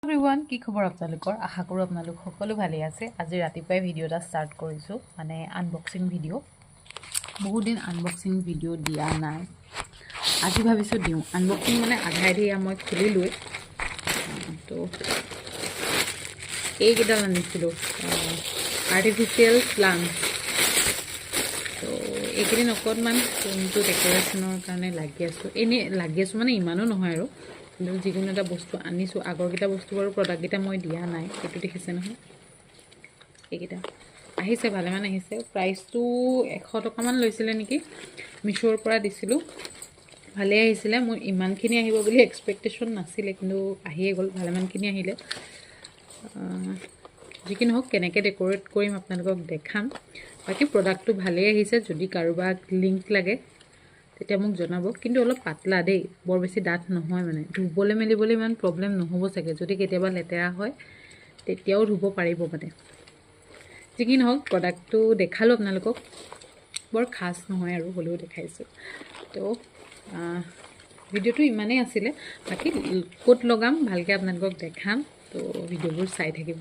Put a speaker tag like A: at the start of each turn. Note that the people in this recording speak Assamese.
A: এভৰিৱান কি খবৰ আপোনালোকৰ আশা কৰোঁ আপোনালোক সকলো ভালে আছে আজি ৰাতিপুৱাই ভিডিঅ' এটা ষ্টাৰ্ট কৰিছোঁ মানে আনবক্সিং ভিডিঅ' বহুত দিন আনবক্সিং ভিডিঅ' দিয়া নাই আজি ভাবিছোঁ দিওঁ আনবক্সিং মানে আধাই মই খুলিলোৱে তো এইকেইডাল আনিছিলোঁ আৰ্টিফিচিয়েল প্লাণ্ট তো এইকেইদিন অকণমান ৰুমটো ডেক'ৰেশ্যনৰ কাৰণে লাগি আছোঁ মানে ইমানো নহয় আৰু কিন্তু যিকোনো এটা বস্তু আনিছোঁ আগৰকেইটা বস্তু বাৰু প্ৰডাক্টকেইটা মই দিয়া নাই সেইটো দেখিছে নহয় এইকেইটা আহিছে ভালেমান আহিছে প্ৰাইচটো 100 টকামান লৈছিলে নেকি মিছোৰ পৰা দিছিলোঁ ভালে আহিছিলে মোৰ ইমানখিনি আহিব বুলি এক্সপেক্টেশ্যন নাছিলে কিন্তু আহিয়ে গ'ল ভালেমানখিনি আহিলে যিকি নহওক কেনেকৈ ডেক'ৰেট কৰিম আপোনালোকক দেখাম বাকী প্ৰডাক্টটো ভালেই আহিছে যদি কাৰোবাক লিংক লাগে তেতিয়া মোক জনাব কিন্তু অলপ পাতলা দেই বৰ বেছি ডাঠ নহয় মানে ধুবলৈ মেলিবলৈ ইমান প্ৰব্লেম নহ'ব চাগে যদি কেতিয়াবা লেতেৰা হয় তেতিয়াও ধুব পাৰিব মানে যিকি নহওক প্ৰডাক্টটো দেখালোঁ আপোনালোকক বৰ খাছ নহয় আৰু হ'লেও দেখাইছোঁ তো ভিডিঅ'টো ইমানেই আছিলে বাকী ক'ত লগাম ভালকৈ আপোনালোকক দেখাম তো ভিডিঅ'বোৰ চাই থাকিব